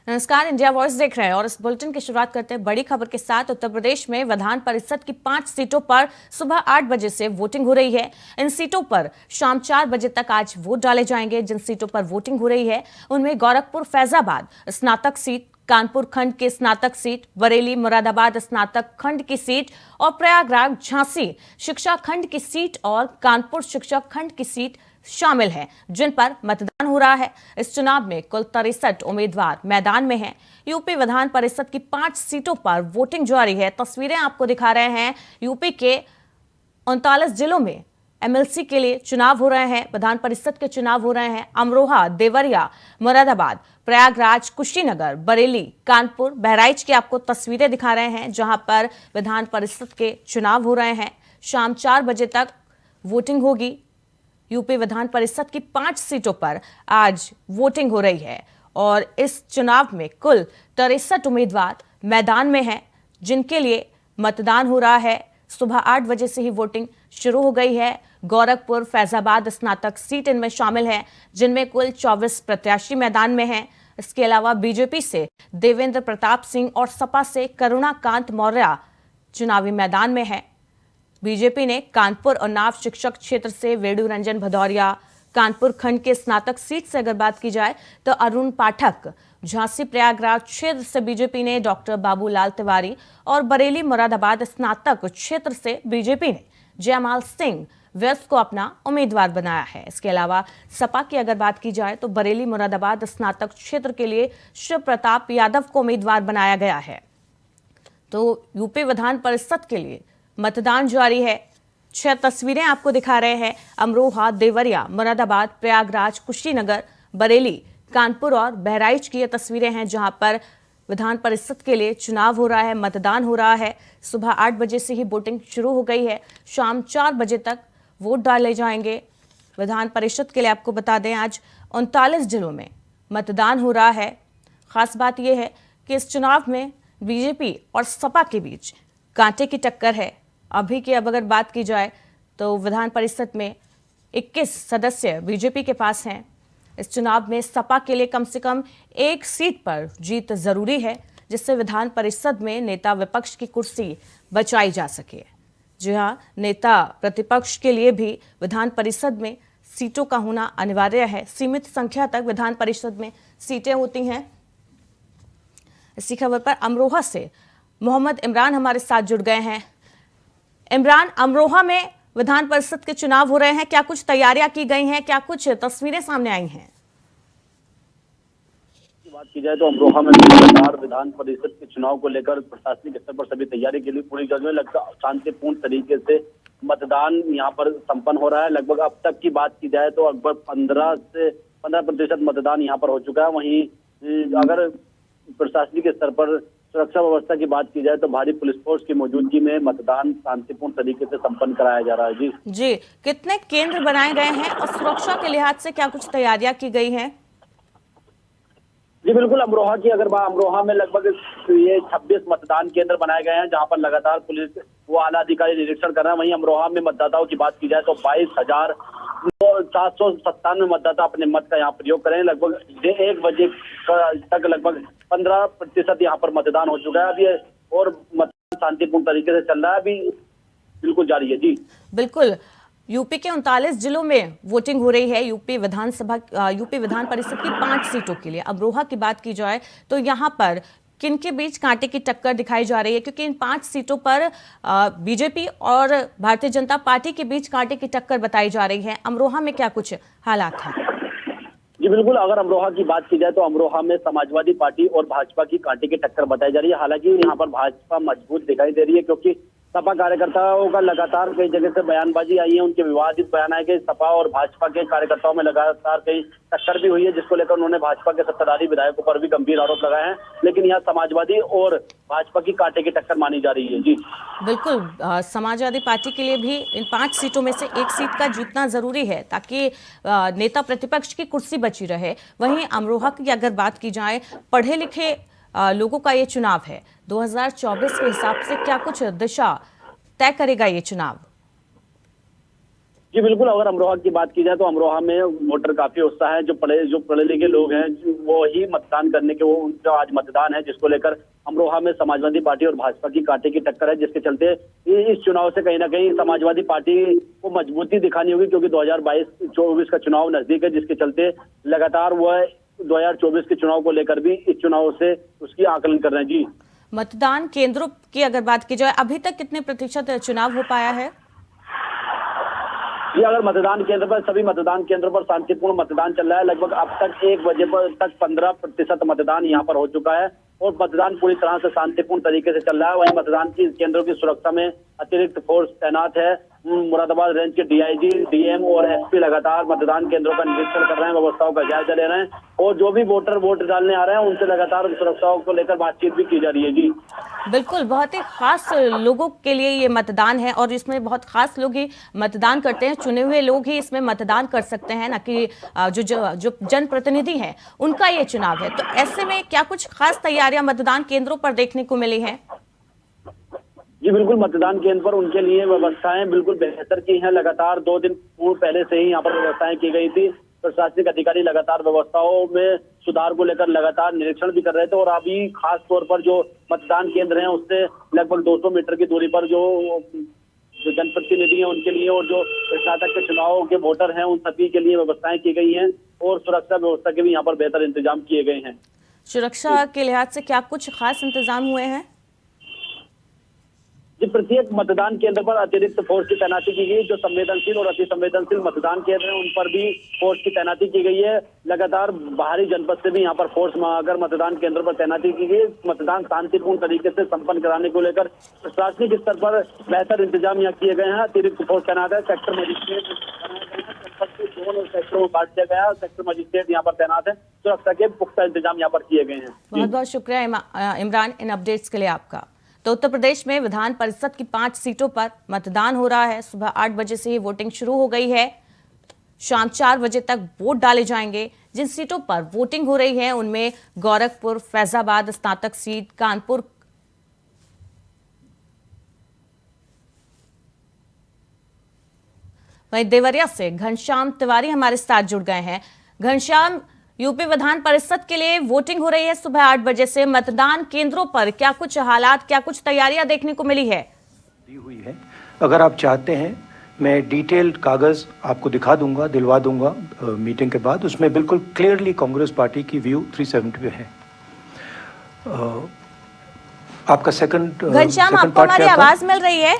नमस्कार, India voice देख रहे हैं और इस बुलेटिन की शुरुआत करते हैं बड़ी खबर के साथ। उत्तर प्रदेश में विधान परिषद की 5 सीटों पर सुबह 8 बजे से वोटिंग हो रही है। इन सीटों पर शाम 4 बजे तक आज वोट डाले जाएंगे। जिन सीटों पर वोटिंग हो रही है उनमें गोरखपुर फैजाबाद स्नातक सीट, कानपुर खंड की स्नातक सीट, बरेली मुरादाबाद स्नातक खंड की सीट और प्रयागराज झांसी शिक्षा खंड की सीट और कानपुर शिक्षा खंड की सीट शामिल हैं, जिन पर मतदान हो रहा है। इस चुनाव में कुल 63 उम्मीदवार मैदान में हैं। यूपी विधान परिषद की 5 सीटों पर वोटिंग जारी है। तस्वीरें आपको दिखा रहे हैं। यूपी के 39 जिलों में एमएलसी के लिए चुनाव हो रहे हैं, विधान परिषद के चुनाव हो रहे हैं। अमरोहा, देवरिया, मुरादाबाद, प्रयागराज, कुशीनगर, बरेली, कानपुर, बहराइच की आपको तस्वीरें दिखा रहे हैं, जहां पर विधान परिषद के चुनाव हो रहे हैं। शाम 4 बजे तक वोटिंग होगी। यूपी विधान परिषद की 5 सीटों पर आज वोटिंग हो रही है और इस चुनाव में कुल 63 उम्मीदवार मैदान में हैं, जिनके लिए मतदान हो रहा है। सुबह 8 बजे से ही वोटिंग शुरू हो गई है। गोरखपुर फैजाबाद स्नातक सीट इनमें शामिल है, जिनमें कुल 24 प्रत्याशी मैदान में हैं। इसके अलावा बीजेपी से देवेंद्र प्रताप सिंह और सपा से करुणाकांत मौर्य चुनावी मैदान में है। बीजेपी ने कानपुर और नाव शिक्षक क्षेत्र से वेणु रंजन भदौरिया, कानपुर खंड के स्नातक सीट से अगर बात की जाए तो अरुण पाठक, झांसी प्रयागराज क्षेत्र से बीजेपी ने डॉक्टर बाबूलाल तिवारी और बरेली मुरादाबाद स्नातक क्षेत्र से बीजेपी ने जयमाल सिंह व्यस्त को अपना उम्मीदवार बनाया है। इसके अलावा सपा की अगर बात की जाए तो बरेली मुरादाबाद स्नातक क्षेत्र के लिए शिव प्रताप यादव को उम्मीदवार बनाया गया है। तो यूपी विधान परिषद के लिए मतदान जारी है। 6 तस्वीरें आपको दिखा रहे हैं। अमरोहा, देवरिया, मुरादाबाद, प्रयागराज, कुशीनगर, बरेली, कानपुर और बहराइच की ये तस्वीरें हैं, जहां पर विधान परिषद के लिए चुनाव हो रहा है, मतदान हो रहा है। सुबह 8 बजे से ही वोटिंग शुरू हो गई है। शाम 4 बजे तक वोट डाले जाएंगे। विधान परिषद के लिए आपको बता दें, आज 39 जिलों में मतदान हो रहा है। खास बात यह है कि इस चुनाव में बीजेपी और सपा के बीच कांटे की टक्कर है। अभी की अब अगर बात की जाए तो विधान परिषद में 21 सदस्य बीजेपी के पास हैं। इस चुनाव में सपा के लिए कम से कम एक सीट पर जीत जरूरी है, जिससे विधान परिषद में नेता विपक्ष की कुर्सी बचाई जा सके। जी हाँ, नेता प्रतिपक्ष के लिए भी विधान परिषद में सीटों का होना अनिवार्य है। सीमित संख्या तक विधान परिषद में सीटें होती हैं। इसी खबर पर अमरोहा से मोहम्मद इमरान हमारे साथ जुड़ गए हैं। इमरान, अमरोहा में विधान परिषद के चुनाव हो रहे हैं, क्या कुछ तैयारियां की गई हैं, क्या कुछ तस्वीरें सामने आई हैं? बात की जाए तो अमरोहा में लगातार विधान परिषद के चुनाव को लेकर प्रशासनिक स्तर पर सभी तैयारी के लिए पूरी जगह लगभग शांतिपूर्ण तरीके से मतदान यहां पर संपन्न हो रहा है। लगभग अब तक की बात की जाए तो लगभग 15% मतदान यहां पर हो चुका है। वहीं अगर प्रशासनिक स्तर पर सुरक्षा व्यवस्था की बात की जाए तो भारी पुलिस फोर्स की मौजूदगी में मतदान शांतिपूर्ण तरीके से संपन्न कराया जा रहा है। जी, कितने केंद्र बनाए गए हैं और सुरक्षा के लिहाज से क्या कुछ तैयारियां की गई हैं? जी बिल्कुल, अमरोहा की अगर बात, अमरोहा में लगभग ये 26 मतदान केंद्र बनाए गए हैं, जहां पर लगातार पुलिस वो आला अधिकारी निरीक्षण कर रहे हैं। वहीं अमरोहा में मतदाताओं की बात की जाए तो 22,797 मतदाता अपने मत का यहाँ प्रयोग करें। लगभग 1 बजे तक लगभग 15% यहाँ पर मतदान हो चुका है। अभी और मतदान शांतिपूर्ण तरीके से चल रहा है, अभी बिल्कुल जारी है। जी बिल्कुल, यूपी के 39 जिलों में वोटिंग हो रही है। यूपी विधान परिषद की 5 सीटों के लिए। अमरोहा की बात की जाए तो यहाँ पर किनके बीच कांटे की टक्कर दिखाई जा रही है, क्योंकि इन 5 सीटों पर बीजेपी और भारतीय जनता पार्टी के बीच कांटे की टक्कर बताई जा रही है। अमरोहा में क्या कुछ हालात हैं? जी बिल्कुल, अगर अमरोहा की बात की जाए तो अमरोहा में समाजवादी पार्टी और भाजपा की कांटे की टक्कर बताई जा रही है। हालांकि यहाँ पर भाजपा मजबूत दिखाई दे रही है, क्योंकि सपा कार्यकर्ताओं का लगातार कई जगह से बयानबाजी आई है, उनके विवादित बयान आए कि सपा और भाजपा के कार्यकर्ताओं में लगातार कई टक्कर भी हुई है, जिसको लेकर उन्होंने भाजपा के सत्ताधारी विधायकों पर भी गंभीर आरोप लगाए हैं। लेकिन यहाँ समाजवादी और भाजपा की कांटे की टक्कर मानी जा रही है। जी बिल्कुल, समाजवादी पार्टी के लिए भी इन 5 सीटों में से एक सीट का जीतना जरूरी है, ताकि नेता प्रतिपक्ष की कुर्सी बची रहे। वहीं अमरोहा की अगर बात की जाए, पढ़े लिखे लोगों का ये चुनाव है। 2024 के हिसाब से क्या कुछ दिशा तय करेगा ये चुनाव? जी बिल्कुल, अगर अमरोहा की बात की जाए तो अमरोहा में वोटर काफी उत्साह है। जो पढ़े लिखे लोग हैं वो ही मतदान करने के, वो उनका आज मतदान है, जिसको लेकर अमरोहा में समाजवादी पार्टी और भाजपा की कांटे की टक्कर है, जिसके चलते इस चुनाव से कहीं ना कहीं समाजवादी पार्टी को मजबूती दिखानी होगी, क्योंकि 2022-24 का चुनाव नजदीक है, जिसके चलते लगातार वह 2024 के चुनाव को लेकर भी इस चुनाव से उसकी आकलन कर रहे हैं। जी, मतदान केंद्रों की अगर बात की जाए, अभी तक कितने प्रतिशत चुनाव हो पाया है? ये अगर मतदान केंद्र पर, सभी मतदान केंद्रों पर शांतिपूर्ण मतदान चल रहा है। लगभग अब तक 1 बजे पर तक 15% मतदान यहाँ पर हो चुका है और मतदान पूरी तरह से शांतिपूर्ण तरीके से चल रहा है। वहीं मतदान की केंद्रों की सुरक्षा में अतिरिक्त फोर्स तैनात है। मुरादाबाद रेंज के डीआईजी, डीएम और एसपी लगातार मतदान केंद्रों का निरीक्षण कर रहे हैं, व्यवस्थाओं का जायजा ले रहे हैं और जो भी वोटर वोट डालने आ रहे हैं उनसे लगातार सुरक्षाओं को लेकर बातचीत भी की जा रही है। जी बिल्कुल, बहुत ही खास लोगों के लिए ये मतदान है और इसमें बहुत खास लोग ही मतदान करते हैं। चुने हुए लोग ही इसमें मतदान कर सकते हैं, ना कि जो जनप्रतिनिधि हैं उनका ये चुनाव है। तो ऐसे में क्या कुछ खास तैयारियां मतदान केंद्रों पर देखने को मिली हैं? जी बिल्कुल, मतदान केंद्र पर उनके लिए व्यवस्थाएं बिल्कुल बेहतर की हैं। लगातार 2 दिन पूर्व पहले से ही यहाँ पर व्यवस्थाएं की गई थी। प्रशासनिक अधिकारी लगातार व्यवस्थाओं में सुधार को लेकर लगातार निरीक्षण भी कर रहे थे और अभी खास तौर पर जो मतदान केंद्र हैं उससे लगभग 200 मीटर की दूरी पर जो जनप्रतिनिधि हैं उनके लिए और जो स्नातक के चुनाव के वोटर हैं उन सभी के लिए व्यवस्थाएं की गई हैं और सुरक्षा व्यवस्था के भी यहाँ पर बेहतर इंतजाम किए गए हैं। सुरक्षा के लिहाज से क्या कुछ खास इंतजाम हुए हैं? जी, प्रत्येक मतदान केंद्र पर अतिरिक्त फोर्स की तैनाती की गई। जो संवेदनशील और अति संवेदनशील मतदान केंद्र हैं उन पर भी फोर्स की तैनाती की गई है। लगातार बाहरी जनपद से भी यहाँ पर फोर्स मंगाकर मतदान केंद्र पर तैनाती की गई। मतदान शांतिपूर्ण तरीके से संपन्न कराने को लेकर प्रशासनिक स्तर पर बेहतर इंतजाम यहाँ किए गए हैं। अतिरिक्त फोर्स तैनात है। सेक्टर मजिस्ट्रेट जोन और सेक्टरों में बांट दिया गया। सेक्टर मजिस्ट्रेट यहाँ पर तैनात है। सुरक्षा के पुख्ता इंतजाम यहाँ पर किए गए हैं। बहुत बहुत शुक्रिया इमरान इन अपडेट्स के लिए आपका। तो उत्तर प्रदेश में विधान परिषद की 5 सीटों पर मतदान हो रहा है। सुबह 8 बजे से ही वोटिंग शुरू हो गई है। शाम 4 बजे तक वोट डाले जाएंगे। जिन सीटों पर वोटिंग हो रही है उनमें गोरखपुर, फैजाबाद स्नातक सीट, कानपुर, वहीं देवरिया से घनश्याम तिवारी हमारे साथ जुड़ गए हैं। घनश्याम, यूपी विधान परिषद के लिए वोटिंग हो रही है सुबह 8 बजे से। मतदान केंद्रों पर क्या कुछ हालात, क्या कुछ तैयारियां देखने को मिली है? दी हुई है। अगर आप चाहते हैं मैं डिटेल्ड कागज आपको दिखा दूंगा, दिलवा दूंगा मीटिंग के बाद। उसमें बिल्कुल क्लियरली कांग्रेस पार्टी की व्यू 370 पे है। आपका सेकंड घनश्याम, आपको हमारी आवाज मिल रही है?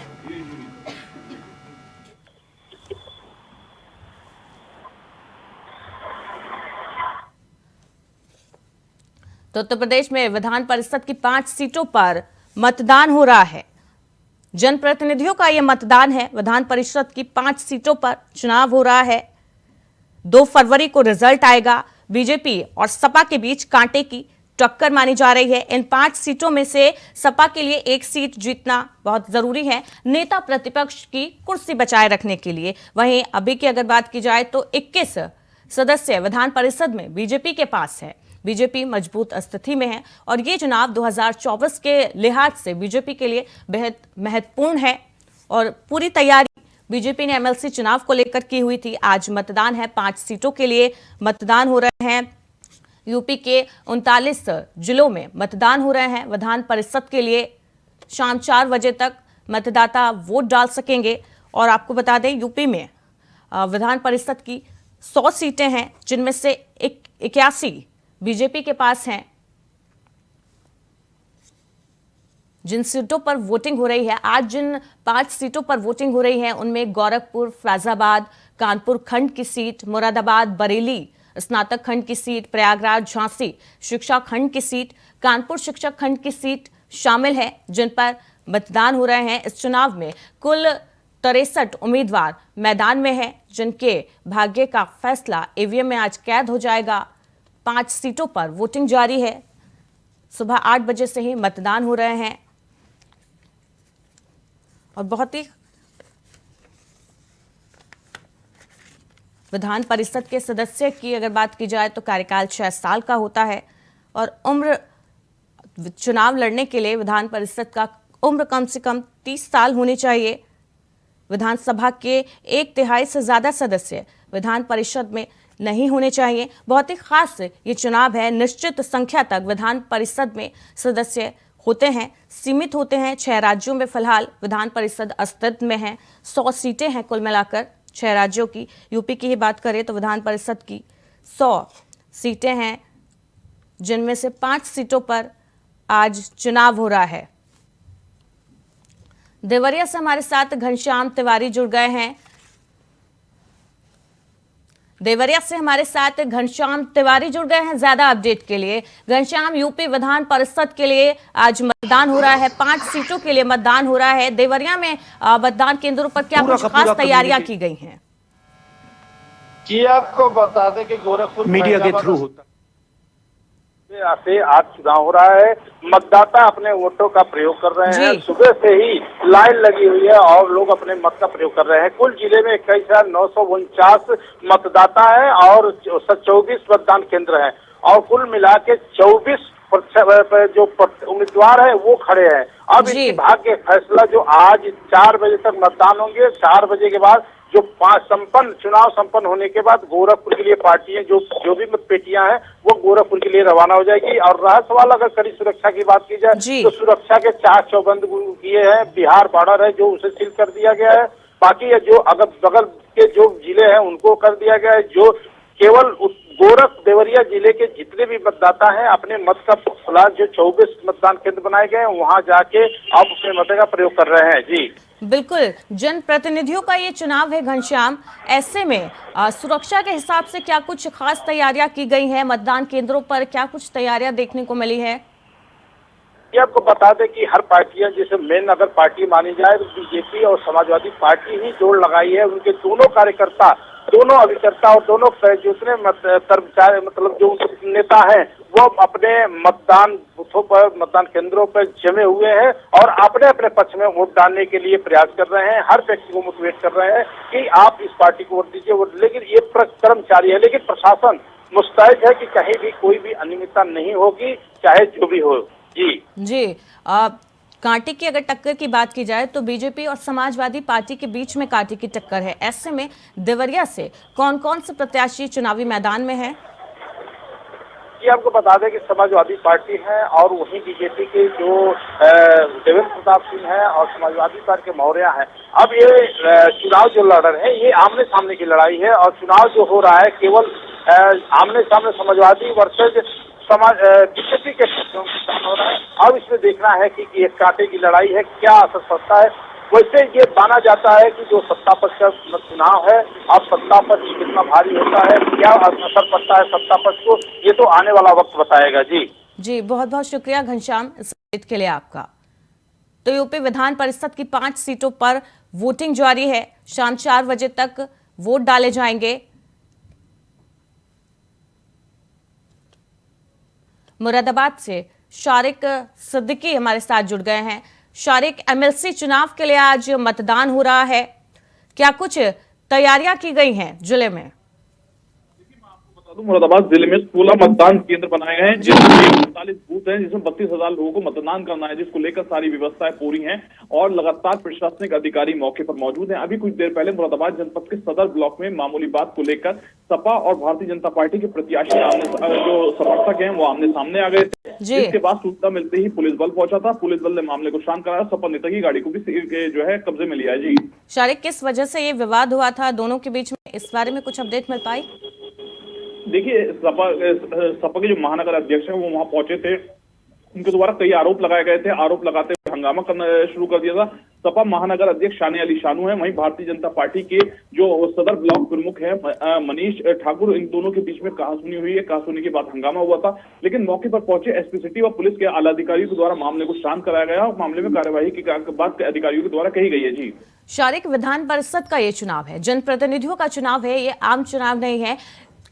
तो उत्तर प्रदेश में विधान परिषद की 5 सीटों पर मतदान हो रहा है। जनप्रतिनिधियों का यह मतदान है। विधान परिषद की 5 सीटों पर चुनाव हो रहा है। 2 फरवरी को रिजल्ट आएगा। बीजेपी और सपा के बीच कांटे की टक्कर मानी जा रही है। इन 5 सीटों में से सपा के लिए 1 सीट जीतना बहुत जरूरी है, नेता प्रतिपक्ष की कुर्सी बचाए रखने के लिए। वहीं अभी की अगर बात की जाए तो 21 सदस्य विधान परिषद में बीजेपी के पास है। बीजेपी मजबूत स्थिति में है और ये चुनाव 2024 के लिहाज से बीजेपी के लिए बेहद महत्वपूर्ण है और पूरी तैयारी बीजेपी ने एमएलसी चुनाव को लेकर की हुई थी। आज मतदान है, 5 सीटों के लिए मतदान हो रहे हैं। यूपी के 39 जिलों में मतदान हो रहे हैं। विधान परिषद के लिए शाम 4 बजे तक मतदाता वोट डाल सकेंगे। और आपको बता दें यूपी में विधान परिषद की 100 सीटें हैं, जिनमें से 81 बीजेपी के पास हैं। जिन सीटों पर वोटिंग हो रही है, आज जिन 5 सीटों पर वोटिंग हो रही है उनमें गोरखपुर, फैजाबाद, कानपुर खंड की सीट, मुरादाबाद, बरेली स्नातक खंड की सीट, प्रयागराज, झांसी शिक्षा खंड की सीट, कानपुर शिक्षक खंड की सीट शामिल है, जिन पर मतदान हो रहे हैं। इस चुनाव में कुल 63 उम्मीदवार मैदान में हैं, जिनके भाग्य का फैसला ईवीएम में आज कैद हो जाएगा। 5 सीटों पर वोटिंग जारी है। सुबह 8 बजे से ही मतदान हो रहे हैं और बहुत ही विधान परिषद के सदस्य की अगर बात की जाए तो कार्यकाल 6 साल का होता है और उम्र चुनाव लड़ने के लिए विधान परिषद का उम्र कम से कम 30 साल होनी चाहिए। विधानसभा के 1/3 से ज्यादा सदस्य विधान परिषद में नहीं होने चाहिए। बहुत ही खास ये चुनाव है। निश्चित संख्या तक विधान परिषद में सदस्य होते हैं, सीमित होते हैं। 6 राज्यों में फिलहाल विधान परिषद अस्तित्व में है। 100 सीटें हैं कुल मिलाकर 6 राज्यों की। यूपी की ही बात करें तो विधान परिषद की 100 सीटें हैं, जिनमें से 5 सीटों पर आज चुनाव हो रहा है। देवरिया से हमारे साथ घनश्याम तिवारी जुड़ गए हैं। देवरिया से हमारे साथ घनश्याम तिवारी जुड़ गए हैं ज्यादा अपडेट के लिए। घनश्याम, यूपी विधान परिषद के लिए आज मतदान हो रहा है, 5 सीटों के लिए मतदान हो रहा है। देवरिया में मतदान केंद्रों पर क्या कुछ खास तैयारियां की गई हैं? जी आपको बता दें कि गोरखपुर मीडिया के थ्रू होता से आज चुनाव हो रहा है। मतदाता अपने वोटों का प्रयोग कर रहे हैं। सुबह से ही लाइन लगी हुई है और लोग अपने मत का प्रयोग कर रहे हैं। कुल जिले में 21,949 मतदाता है और 24 मतदान केंद्र हैं और कुल मिला के 24 जो उम्मीदवार है वो खड़े हैं। अब इनकी भाग्य फैसला जो आज 4 बजे तक मतदान होंगे। 4 बजे के बाद जो चुनाव संपन्न होने के बाद गोरखपुर के लिए पार्टियां जो भी मत पेटियां हैं वो गोरखपुर के लिए रवाना हो जाएगी। और रहा सवाल अगर कड़ी सुरक्षा की बात की जाए तो सुरक्षा के 4 चौबंद किए हैं। बिहार बॉर्डर है जो उसे सील कर दिया गया है। बाकी ये जो अगल बगल के जो जिले हैं उनको कर दिया गया है। जो केवल देवरिया जिले के जितने भी मतदाता हैं अपने मत का फिलहाल जो 24 मतदान केंद्र बनाए गए हैं वहां जाके आप अपने मत का प्रयोग कर रहे हैं। जी बिल्कुल, जनप्रतिनिधियों का ये चुनाव है घनश्याम। ऐसे में सुरक्षा के हिसाब से क्या कुछ खास तैयारियां की गई हैं? मतदान केंद्रों पर क्या कुछ तैयारियां देखने को मिली है? ये आपको बता दें कि हर पार्टियां जैसे मेन अगर पार्टी मानी जाए तो बीजेपी और समाजवादी पार्टी ही जोड़ लगाई है। उनके दोनों कार्यकर्ता, दोनों अभिकर्ता और दोनों जितने कर्मचारी मतलब जो नेता हैं वो अपने मतदान बूथों पर, मतदान केंद्रों पर जमे हुए हैं और अपने अपने पक्ष में वोट डालने के लिए प्रयास कर रहे हैं। हर व्यक्ति को मोटिवेट कर रहे हैं कि आप इस पार्टी को वोट दीजिए। लेकिन ये क्रम जारी है। लेकिन प्रशासन मुस्तैद है कि कहीं भी कोई भी अनियमितता नहीं होगी, चाहे जो भी हो। जी कांटे की अगर टक्कर की बात की जाए तो बीजेपी और समाजवादी पार्टी के बीच में कांटे की टक्कर है। ऐसे में देवरिया से कौन कौन से प्रत्याशी चुनावी मैदान में है? ये आपको बता दें कि समाजवादी पार्टी है और वहीं बीजेपी के जो देवेंद्र प्रताप सिंह है और समाजवादी पार्टी के मौर्य है। अब ये चुनाव जो लड़ रहे हैं ये आमने सामने की लड़ाई है और चुनाव जो हो रहा है केवल आमने सामने समाजवादी वर्सेज बीजेपी के हो रहा है। अब इसमें देखना है कि ये कांटे की लड़ाई है, क्या असर पड़ता है। वैसे ये माना जाता है कि जो सत्ता पक्ष का चुनाव है, अब सत्ता पक्ष कितना भारी होता है, क्या असर पड़ता है सत्ता पक्ष को, ये तो आने वाला वक्त बताएगा। जी बहुत बहुत शुक्रिया घनश्याम इस अपडेट के लिए आपका। तो यूपी विधान परिषद की 5 सीटों पर वोटिंग जारी है। शाम 4 बजे तक वोट डाले जाएंगे। मुरादाबाद से शारिक सिद्दीकी हमारे साथ जुड़ गए हैं। शारिक, एमएलसी चुनाव के लिए आज मतदान हो रहा है, क्या कुछ तैयारियां की गई हैं जिले में? मुरादाबाद जिले में 16 मतदान केंद्र बनाए गए हैं जिसमें 45 बूथ हैं जिसमें 32,000 लोगों को मतदान करना है, जिसको लेकर सारी व्यवस्थाएं पूरी हैं और लगातार प्रशासनिक अधिकारी मौके पर मौजूद हैं। अभी कुछ देर पहले मुरादाबाद जनपद के सदर ब्लॉक में मामूली बात को लेकर सपा और भारतीय जनता पार्टी के प्रत्याशी जो समर्थक हैं वो आमने सामने आ गए थे। इसके बाद सूचना मिलते ही पुलिस बल पहुंचा था। पुलिस बल ने मामले को शांत कराया। सपा नेता की गाड़ी को भी जो है कब्जे में लिया है। जी शारिक, किस वजह से ये विवाद हुआ था दोनों के बीच में, इस बारे में कुछ अपडेट मिल पाई? देखिए, सपा के जो महानगर अध्यक्ष हैं वो वहां पहुंचे थे। उनके द्वारा कई आरोप लगाए गए थे। आरोप लगाते हुए हंगामा करना शुरू कर दिया था। सपा महानगर अध्यक्ष शाने अली शानू है, वहीं भारतीय जनता पार्टी के जो सदर ब्लॉक प्रमुख हैं मनीष ठाकुर, इन दोनों के बीच में कहासुनी हुई है। कहासुनी के बाद हंगामा हुआ था, लेकिन मौके पर पहुंचे एसपी सिटी व पुलिस के आला अधिकारियों के द्वारा मामले को शांत कराया गया और मामले में कार्यवाही की बात अधिकारियों के द्वारा कही गई है। जी शारिक, विधान परिषद का ये चुनाव है, जनप्रतिनिधियों का चुनाव है, ये आम चुनाव नहीं है।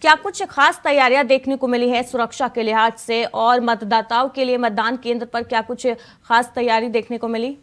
क्या कुछ खास तैयारियां देखने को मिली है सुरक्षा के लिहाज से और मतदाताओं के लिए मतदान केंद्र पर क्या कुछ खास तैयारी देखने को मिली?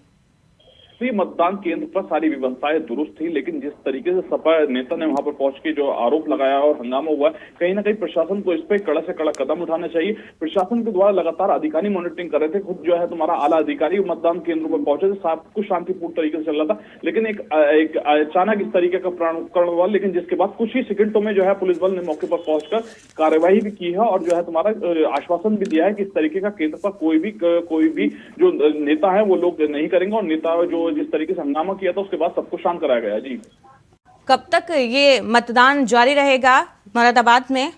तो ये मतदान केंद्र पर सारी व्यवस्थाएं दुरुस्त थी, लेकिन जिस तरीके से सपा नेता ने वहां पर पहुंच के जो आरोप लगाया और हंगामा हुआ, कहीं ना कहीं प्रशासन को इस पर कड़ा से कड़ा कदम उठाना चाहिए। प्रशासन के द्वारा लगातार अधिकारी मॉनिटरिंग कर रहे थे, खुद जो है तुम्हारा आला अधिकारी मतदान केंद्रों पर पहुंचे थे, सब कुछ शांतिपूर्ण तरीके से चल रहा था, लेकिन एक अचानक इस तरीके का प्राणुकरण हुआ, लेकिन जिसके बाद कुछ ही सेकंडों में जो है पुलिस बल ने मौके पर पहुंचकर कार्यवाही भी की है और जो है तुम्हारा आश्वासन भी दिया है कि इस तरीके का केंद्र पर कोई भी जो नेता है वो लोग नहीं करेंगे, और नेता जो जिस तरीके से हंगामा किया था उसके बाद सबको शांत कराया गया। जी, कब तक ये मतदान जारी रहेगा मुरादाबाद में?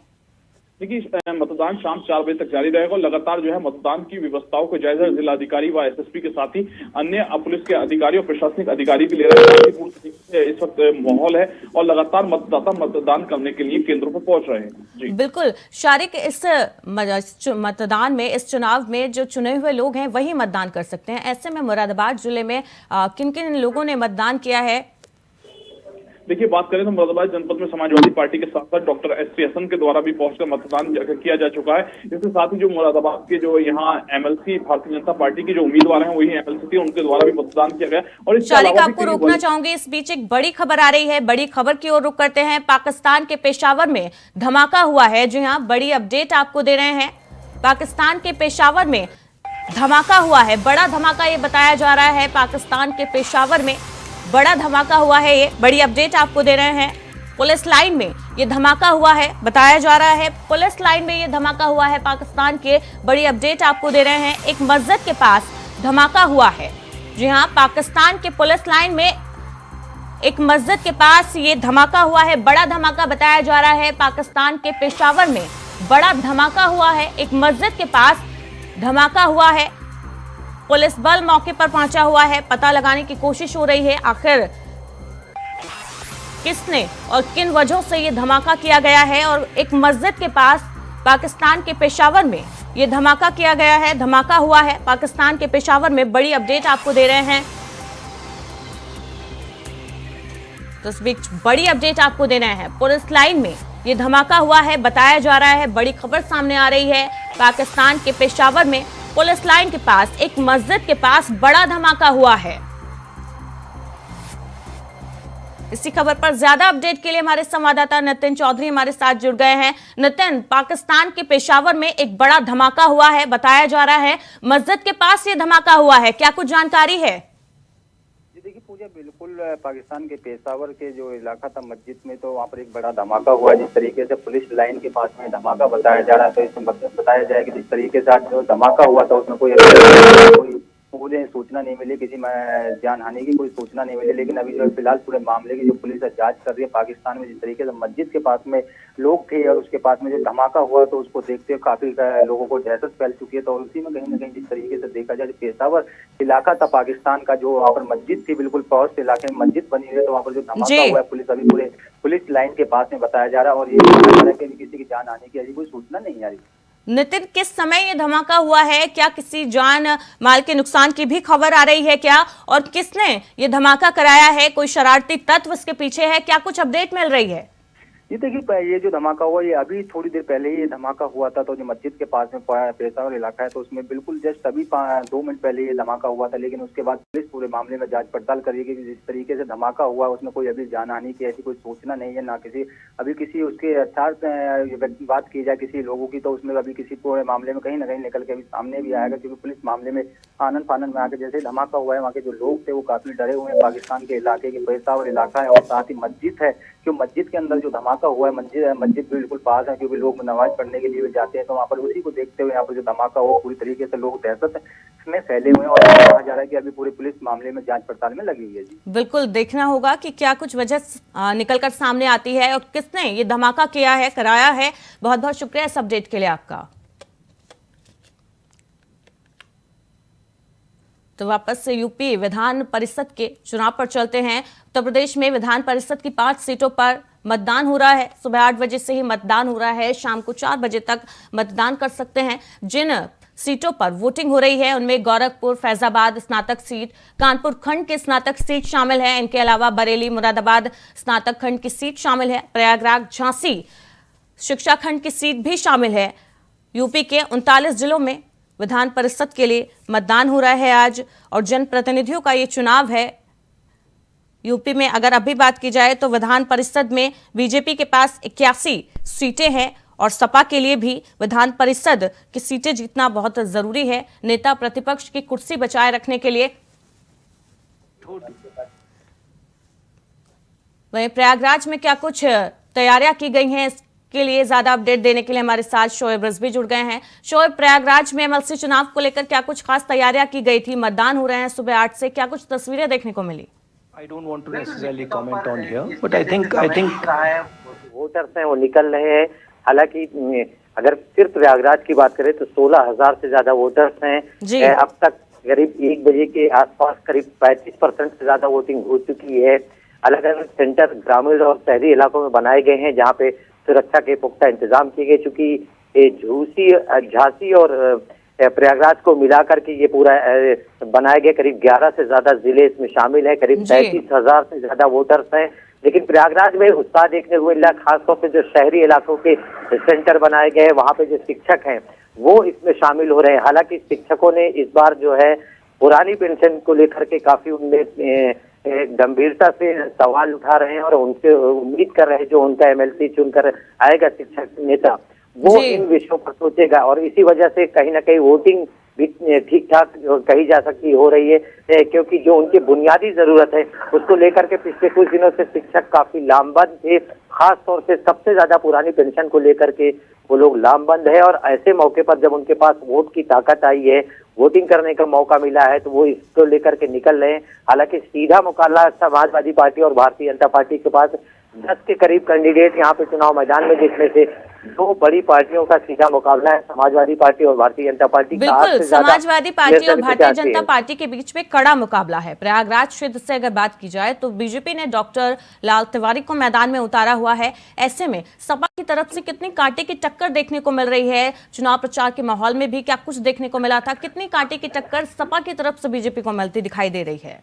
देखिए, मतदान शाम 4 बजे तक जारी रहेगा और लगातार जो है मतदान की व्यवस्थाओं को जायजा जिलाधिकारी व एसएसपी के साथ ही अन्य पुलिस के अधिकारी और प्रशासनिक अधिकारी भी ले रहे हैं। इस वक्त माहौल है और लगातार मतदाता मतदान करने के लिए केंद्रों पर पहुंच रहे हैं। जी बिल्कुल शारिक, इस मतदान में, इस चुनाव में जो चुने हुए लोग हैं वही मतदान कर सकते हैं। ऐसे में मुरादाबाद जिले में किन किन लोगों ने मतदान किया है? देखिए, बात करें तो मुरादाबाद जनपद में समाजवादी पार्टी के साथ साथ डॉक्टर एस.पी. हसन के द्वारा भी पहुंचकर मतदान किया जा चुका है। इसके साथ ही जो मुरादाबाद के जो यहाँ एमएलसी भारतीय जनता पार्टी के जो उम्मीदवार हैं वही एमएलसी थे, उनके द्वारा भी मतदान किया गया। और इस शारिक, आपको रोकना चाहूंगी, इस बीच एक बड़ी खबर आ रही है, बड़ी खबर की ओर रुख करते हैं। पाकिस्तान के पेशावर में धमाका हुआ है। जी हाँ, बड़ी अपडेट आपको दे रहे हैं। पाकिस्तान के पेशावर में धमाका हुआ है, बड़ा धमाका ये बताया जा रहा है। पाकिस्तान के पेशावर में बड़ा धमाका हुआ है, ये बड़ी अपडेट आपको दे रहे हैं। पुलिस लाइन में ये धमाका हुआ है, बताया जा रहा है पुलिस लाइन में ये धमाका हुआ है पाकिस्तान के। बड़ी अपडेट आपको दे रहे हैं, एक मस्जिद के पास धमाका हुआ है। जी हाँ, पाकिस्तान के पुलिस लाइन में एक मस्जिद के पास ये धमाका हुआ है, बड़ा धमाका बताया जा रहा है। पाकिस्तान के पेशावर में बड़ा धमाका हुआ है, एक मस्जिद के पास धमाका हुआ है। पुलिस बल मौके पर पहुंचा हुआ है, पता लगाने की कोशिश हो रही है आखिर किसने और किन वजहों से ये धमाका किया गया है। और एक मस्जिद के पास पाकिस्तान के पेशावर में ये धमाका किया गया है, धमाका हुआ है पाकिस्तान के पेशावर में। बड़ी अपडेट आपको दे रहे हैं, तो इस बीच बड़ी अपडेट आपको दे रहे हैं। पुलिस लाइन में ये धमाका हुआ है, बताया जा रहा है। बड़ी खबर सामने आ रही है, पाकिस्तान के पेशावर में पुलिस लाइन के पास एक मस्जिद के पास बड़ा धमाका हुआ है। इसी खबर पर ज्यादा अपडेट के लिए हमारे संवाददाता नितिन चौधरी हमारे साथ जुड़ गए हैं। नितिन, पाकिस्तान के पेशावर में एक बड़ा धमाका हुआ है, बताया जा रहा है मस्जिद के पास ये धमाका हुआ है, क्या कुछ जानकारी है? देखिए पूजा, बिल्कुल पाकिस्तान के पेशावर के जो इलाका था मस्जिद में, तो वहाँ पर एक बड़ा धमाका हुआ। जिस तरीके से पुलिस लाइन के पास में धमाका बताया जा रहा है, तो इसमें बताया जाए कि जिस तरीके से आज जो धमाका हुआ था उसमें कोई पूरे सूचना नहीं मिली, किसी जान हानि की कोई सूचना नहीं मिली। लेकिन अभी जो फिलहाल पूरे मामले की जो पुलिस जांच कर रही है पाकिस्तान में, जिस तरीके से मस्जिद के पास में लोग थे और उसके पास में जो धमाका हुआ, तो उसको देखते हुए काफी लोगों को दहशत फैल चुकी है। तो उसी में कहीं ना कहीं जिस तरीके से देखा जाए, पेशावर इलाका था पाकिस्तान का, जो वहाँ पर मस्जिद थी, बिल्कुल पॉश इलाके में मस्जिद बनी हुई है, तो वहाँ पर जो धमाका हुआ है पुलिस अभी पूरे पुलिस लाइन के पास में बताया जा रहा है। और ये बताया जा रहा है कि किसी की जान आने की अभी कोई सूचना नहीं आ रही। नितिन, किस समय ये धमाका हुआ है? क्या किसी जान माल के नुकसान की भी खबर आ रही है क्या? और किसने ये धमाका कराया है? कोई शरारती तत्व इसके पीछे है? क्या कुछ अपडेट मिल रही है? ये देखिए, ये जो धमाका हुआ ये अभी थोड़ी देर पहले ही ये धमाका हुआ था। तो जो मस्जिद के पास में पेशावर इलाका है, तो उसमें बिल्कुल जस्ट अभी 2 मिनट पहले ये धमाका हुआ था। लेकिन उसके बाद पुलिस पूरे मामले में जांच पड़ताल करेगी कि जिस तरीके से धमाका हुआ उसमें कोई अभी जानहानि की ऐसी कोई सूचना नहीं है, ना किसी उसके अच्छा बात की जाए किसी लोगों की, तो उसमें अभी किसी पूरे मामले में कहीं ना कहीं निकल के अभी सामने भी आएगा। क्योंकि पुलिस मामले में आनन फानन में आकर जैसे धमाका हुआ है, वहाँ के जो लोग थे वो काफी डरे हुए हैं। पाकिस्तान के इलाके के पेशावर इलाका है और साथ ही मस्जिद है, क्यों मस्जिद के अंदर जो धमाका हुआ है, मस्जिद बिल्कुल पास है, क्योंकि लोग नमाज पढ़ने के लिए भी जाते हैं। तो वहाँ पर उसी को देखते हुए यहाँ पर जो धमाका हुआ पूरी तरीके से लोग दहशत में फैले हुए हैं और कहा जा रहा है कि अभी पूरी पुलिस मामले में जांच पड़ताल में लगी हुई है। जी बिल्कुल, देखना होगा कि क्या कुछ वजह निकलकर सामने आती है और किसने ये धमाका किया है, कराया है। बहुत बहुत शुक्रिया इस अपडेट के लिए आपका। तो वापस से यूपी विधान परिषद के चुनाव पर चलते हैं। उत्तर प्रदेश में विधान परिषद की 5 सीटों पर मतदान हो रहा है। सुबह 8 बजे से ही मतदान हो रहा है, शाम को 4 बजे तक मतदान कर सकते हैं। जिन सीटों पर वोटिंग हो रही है उनमें गोरखपुर, फैजाबाद स्नातक सीट, कानपुर खंड की स्नातक सीट शामिल है। इनके अलावा बरेली, मुरादाबाद स्नातक खंड की सीट शामिल है। प्रयागराज, झांसी शिक्षा खंड की सीट भी शामिल है। यूपी के 39 जिलों में विधान परिषद के लिए मतदान हो रहा है आज और जनप्रतिनिधियों का ये चुनाव है। यूपी में अगर अभी बात की जाए तो विधान परिषद में बीजेपी के पास 81 सीटें हैं और सपा के लिए भी विधान परिषद की सीटें जीतना बहुत जरूरी है नेता प्रतिपक्ष की कुर्सी बचाए रखने के लिए। वहीं प्रयागराज में क्या कुछ तैयारियां की गई हैं, इसके लिए ज्यादा अपडेट देने के लिए हमारे साथ शोएब रिजवी जुड़ गए हैं। शोएब, प्रयागराज में एमएलसी चुनाव को लेकर क्या कुछ खास तैयारियां की गई थी? मतदान हो रहे हैं सुबह 8 से, क्या कुछ तस्वीरें देखने को मिली? I don't want to necessarily comment on here, but I think voters हैं वो निकल रहे हैं। हालांकि अगर सिर्फ प्रयागराज की बात करें तो 16,000 से ज्यादा वोटर्स हैं। अब तक करीब 1 बजे के आसपास करीब 35% से ज्यादा वोटिंग हो चुकी है। अलग अलग सेंटर ग्रामीण और शहरी इलाकों में बनाए गए हैं जहां पे सुरक्षा के पुख्ता इंतजाम किए गए। चूंकि झांसी और प्रयागराज को मिलाकर के ये पूरा बनाए गए करीब 11 से ज्यादा जिले इसमें शामिल है। करीब 35,000 से ज्यादा वोटर्स हैं। लेकिन प्रयागराज में उत्साह देखने को मिल रहा है, खासतौर से जो शहरी इलाकों के सेंटर बनाए गए हैं वहां पे जो शिक्षक हैं वो इसमें शामिल हो रहे हैं। हालांकि शिक्षकों ने इस बार जो है पुरानी पेंशन को लेकर के काफी उनमें गंभीरता से सवाल उठा रहे हैं और उनसे उम्मीद कर रहे हैं जो उनका एमएलसी चुनकर आएगा शिक्षक नेता वो इन विषयों पर सोचेगा और इसी वजह से कहीं ना कहीं वोटिंग भी ठीक ठाक कही जा सकती हो रही है, क्योंकि जो उनकी बुनियादी जरूरत है उसको लेकर के पिछले कुछ दिनों से शिक्षक काफी लामबंद थे। खास तौर से सबसे ज्यादा पुरानी पेंशन को लेकर के वो लोग लामबंद है और ऐसे मौके पर जब उनके पास वोट की ताकत आई है, वोटिंग करने का मौका मिला है तो वो इसको लेकर के निकल रहे हैं। हालांकि सीधा मुकाबला समाजवादी पार्टी और भारतीय जनता पार्टी के पास 10 के करीब कैंडिडेट यहाँ पे चुनाव मैदान में, जिसमें से 2 बड़ी पार्टियों का सीधा मुकाबला है, समाजवादी पार्टी और भारतीय जनता पार्टी। बिल्कुल, समाजवादी पार्टी और भारतीय जनता पार्टी के बीच में कड़ा मुकाबला है। प्रयागराज क्षेत्र से अगर बात की जाए तो बीजेपी ने डॉक्टर लाल तिवारी को मैदान में उतारा हुआ है। ऐसे में सपा की तरफ से कितनी कांटे की टक्कर देखने को मिल रही है? चुनाव प्रचार के माहौल में भी क्या कुछ देखने को मिला था? कितनी कांटे की टक्कर सपा की तरफ से बीजेपी को मिलती दिखाई दे रही है?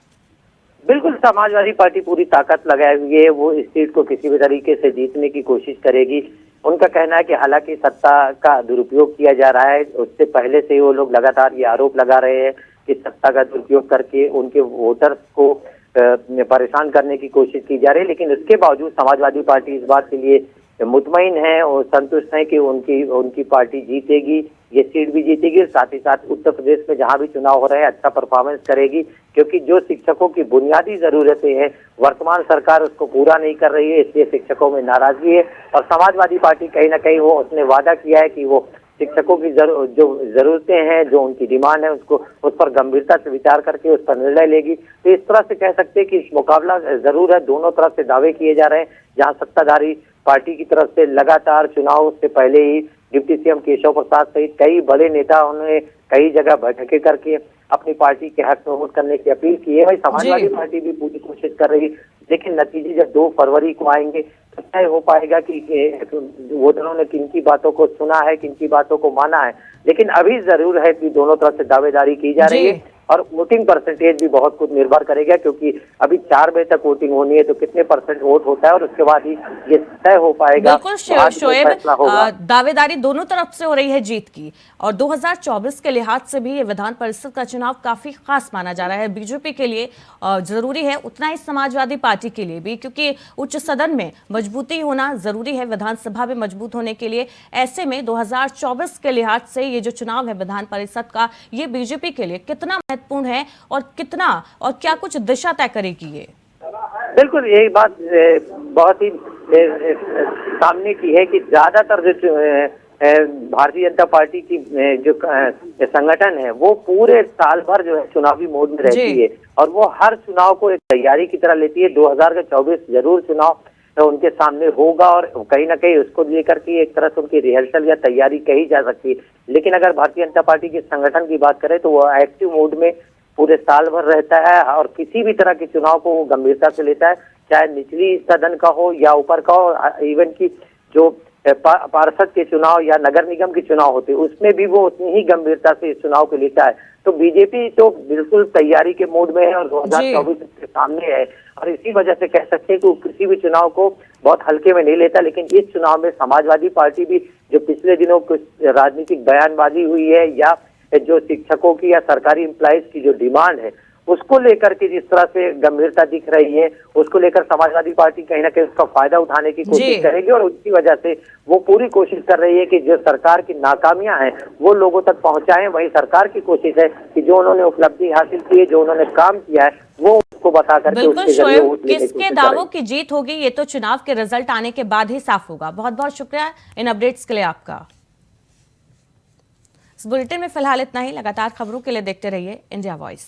बिल्कुल, समाजवादी पार्टी पूरी ताकत लगाए हुई है। वो इस सीट को किसी भी तरीके से जीतने की कोशिश करेगी। उनका कहना है कि हालांकि सत्ता का दुरुपयोग किया जा रहा है, उससे पहले से ही वो लोग लगातार ये आरोप लगा रहे हैं कि सत्ता का दुरुपयोग करके उनके वोटर्स को परेशान करने की कोशिश की जा रही है। लेकिन उसके बावजूद समाजवादी पार्टी इस बात के लिए मुतमईन है और संतुष्ट है कि उनकी पार्टी जीतेगी, ये सीट भी जीतेगी। साथ ही साथ उत्तर प्रदेश में जहां भी चुनाव हो रहे हैं अच्छा परफॉर्मेंस करेगी, क्योंकि जो शिक्षकों की बुनियादी जरूरतें हैं वर्तमान सरकार उसको पूरा नहीं कर रही है, इसलिए शिक्षकों में नाराजगी है। और समाजवादी पार्टी कहीं ना कहीं वो उसने वादा किया है कि वो शिक्षकों की जो जरूरतें हैं, जो उनकी डिमांड है, उसको उस पर गंभीरता से विचार करके उस पर निर्णय लेगी। तो इस तरह से कह सकते हैं कि मुकाबला जरूर है, दोनों तरफ से दावे किए जा रहे हैं। जहां सत्ताधारी पार्टी की तरफ से लगातार चुनाव से पहले ही डिप्टी सीएम केशव प्रसाद सहित कई बड़े नेताओं ने कई जगह बैठकें करके अपनी पार्टी के हक में वोट करने की अपील की है। वही समाजवादी पार्टी भी पूरी कोशिश कर रही है, लेकिन नतीजे जब 2 फरवरी को आएंगे तो तय हो पाएगा कि वोटरों ने किन की बातों को सुना है, किन की बातों को माना है। लेकिन अभी जरूर है कि दोनों तरफ से दावेदारी की जा रही है और वोटिंग परसेंटेज भी बहुत कुछ निर्भर करेगा, क्योंकि अभी 4 बजे तक वोटिंग होनी है तो कितने % वोट होता है और उसके बाद ही ये तय हो पाएगा। बिल्कुल शोएब, दावेदारी दोनों तरफ से हो रही है जीत की और 2024 के लिहाज से भी ये विधान परिषद का चुनाव काफी खास माना जा रहा है। बीजेपी के लिए जरूरी है, उतना ही समाजवादी पार्टी के लिए भी, क्योंकि उच्च सदन में मजबूती होना जरूरी है विधानसभा में मजबूत होने के लिए। ऐसे में 2024 के लिहाज से ये जो चुनाव है विधान परिषद का, ये बीजेपी के लिए कितना महत्वपूर्ण है और कितना और क्या कुछ दिशा तय करेगी ये? बिल्कुल, यही बात बहुत ही सामने की है कि ज्यादातर जो भारतीय जनता पार्टी की जो संगठन है वो पूरे साल भर जो है चुनावी मोड में रहती है और वो हर चुनाव को एक तैयारी की तरह लेती है। 2024 जरूर चुनाव उनके सामने होगा और कहीं ना कहीं उसको लेकर के एक तरह से उनकी रिहर्सल या तैयारी कही जा सकती है। लेकिन अगर भारतीय जनता पार्टी के संगठन की बात करें तो वो एक्टिव मोड में पूरे साल भर रहता है और किसी भी तरह के चुनाव को वो गंभीरता से लेता है, चाहे निचली सदन का हो या ऊपर का हो। इवन की जो पार्षद के चुनाव या नगर निगम के चुनाव होते हैं उसमें भी वो उतनी ही गंभीरता से इस चुनाव को लेता है। तो बीजेपी तो बिल्कुल तैयारी के मोड में है और 2024 के सामने है और इसी वजह से कह सकते हैं कि किसी भी चुनाव को बहुत हल्के में नहीं लेता। लेकिन इस चुनाव में समाजवादी पार्टी भी जो पिछले दिनों कुछ राजनीतिक बयानबाजी हुई है या जो शिक्षकों की या सरकारी एम्प्लॉइज की जो डिमांड है उसको लेकर के जिस तरह से गंभीरता दिख रही है, उसको लेकर समाजवादी पार्टी कहीं ना कहीं उसका फायदा उठाने की कोशिश करेगी और उसकी वजह से वो पूरी कोशिश कर रही है कि जो सरकार की नाकामियां हैं वो लोगों तक पहुंचाएं। वही सरकार की कोशिश है कि जो उन्होंने उपलब्धि हासिल की है, जो उन्होंने काम किया है, वो उसको बता करके बिल्कुल शोएब, किसके दावों की जीत होगी ये तो चुनाव के रिजल्ट आने के बाद ही साफ होगा। बहुत बहुत शुक्रिया इन अपडेट्स के लिए आपका। इस बुलेटिन में फिलहाल इतना ही। लगातार खबरों के लिए देखते रहिए इंडिया वॉइस।